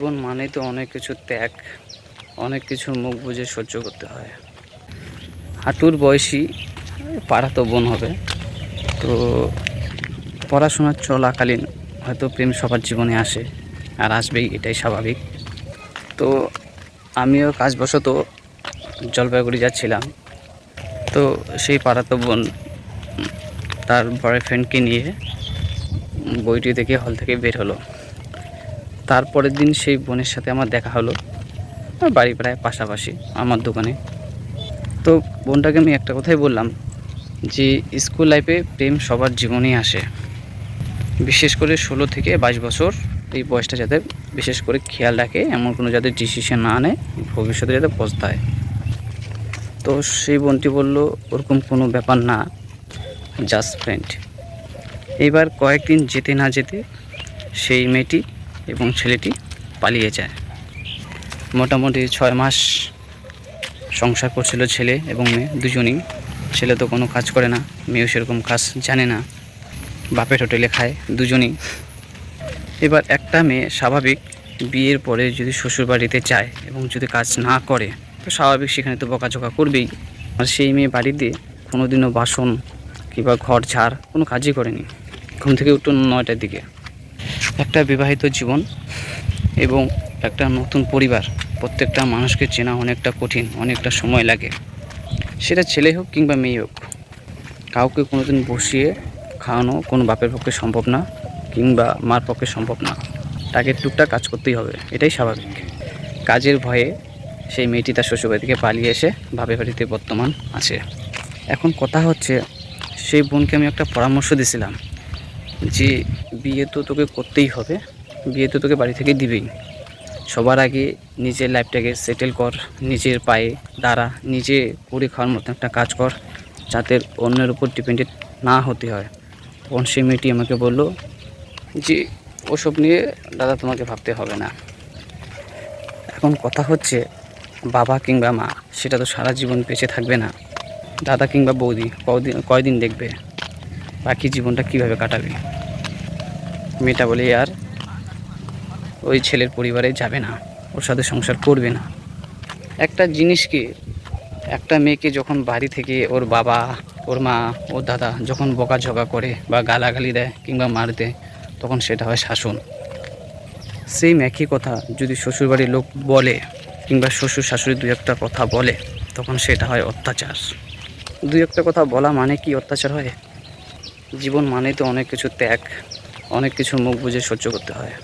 জীবন মানেই তো অনেক কিছু ত্যাগ, অনেক কিছুর মুখ বুজে সহ্য করতে হয়। হাঁটুর বয়সী পাড়াতো বোন হবে, তো পড়াশোনার চলাকালীন হয়তো প্রেম সবার জীবনে আসে আর আসবেই, এটাই স্বাভাবিক। তো আমিও কাজবশত জলপাইগুড়ি যাচ্ছিলাম, তো সেই পাড়াতো বোন তার বয়ফ্রেন্ডকে নিয়ে বইটি দেখে হল থেকে বের হলো। তারপরের দিন সেই বোনের সাথে আমার দেখা হলো, বাড়ি প্রায় পাশাপাশি আমার দোকানে। তো বোনটাকে আমি একটা কথাই বললাম যে স্কুল লাইফে প্রেম সবার জীবনেই আসে, বিশেষ করে 16 থেকে 22 বছর এই বয়সটা যাতে বিশেষ করে খেয়াল রাখে, এমন কোনো যাতে ডিসিশন না নেয়, ভবিষ্যতে যাতে পস্তায়। তো সেই বোনটি বলল ওরকম কোনো ব্যাপার না, জাস্ট ফ্রেন্ড। এবার কয়েকদিন যেতে না যেতে সেই মেয়েটি এবং ছেলেটি পালিয়ে যায়। মোটামুটি 6 মাস সংসার করছিল ছেলে এবং মেয়ে দুজনেই। ছেলে তো কোনো কাজ করে না, মেয়েও সেরকম কাজ জানে না, বাপের হোটেলে খায় দুজনেই। এবার একটা মেয়ে স্বাভাবিক বিয়ের পরে যদি শ্বশুর বাড়িতে যায় এবং যদি কাজ না করে, তো স্বাভাবিক সেখানে তো বকাঝকা করবেই। আর সেই মেয়ে বাড়িতে কোনোদিনও বাসন কিংবা ঘর ঝাড় কোনো কাজই করেনি, ঘুম থেকে উঠুন 9টার দিকে। একটা বিবাহিত জীবন এবং একটা নতুন পরিবার, প্রত্যেকটা মানুষকে চেনা অনেকটা কঠিন, অনেকটা সময় লাগে। সেটা ছেলে হোক কিংবা মেয়ে হোক, কাউকে কোনোদিন বসিয়ে খাওয়ানো কোনো বাপের পক্ষে সম্ভব না কিংবা মার পক্ষে সম্ভব না। তাকে টুকটাক কাজ করতেই হবে, এটাই স্বাভাবিক। কাজের ভয়ে সেই মেয়েটি তার শ্বশুরবাড়ি থেকে পালিয়ে এসে বাপের বাড়িতে বর্তমান আছে। এখন কথা হচ্ছে, সেই বোনকে আমি একটা পরামর্শ দিয়েছিলাম যে বিয়ে তো তোকে করতেই হবে, বিয়ে তো তোকে বাড়ি থেকে দিবেই। সবার আগে নিজের লাইফটাকে সেটেল কর, নিজের পায়ে দাঁড়া, নিজে করে খাওয়ার মতো একটা কাজ কর, যাতে অন্যের উপর ডিপেন্ডেন্ট না হতে হয়। তখন সেই মেয়েটি আমাকে বলল যে ওসব নিয়ে দাদা তোমাকে ভাবতে হবে না। এখন কথা হচ্ছে, বাবা কিংবা মা সেটা তো সারা জীবন বেঁচে থাকবে না, দাদা কিংবা বৌদি কয়দিন দেখবে, বাকি জীবনটা কিভাবে কাটাবে। মেয়েটা বলে আর ওই ছেলের পরিবারে যাবে না, ওর সাথে সংসার করবে না। একটা জিনিসকে, একটা মেয়েকে যখন বাড়ি থেকে ওর বাবা, ওর মা, ওর দাদা যখন বকাঝকা করে বা গালাগালি দেয় কিংবা মার দেয়, তখন সেটা হয় শাসন। সেই একই কথা যদি শ্বশুরবাড়ির লোক বলে কিংবা শ্বশুর শাশুড়ি দু একটা কথা বলে, তখন সেটা হয় অত্যাচার। দু একটা কথা বলা মানে কি অত্যাচার হয়? জীবন মানে তো অনেক কিছু ত্যাগ, অনেক কিছুর মুখ বুজে সহ্য করতে হয়।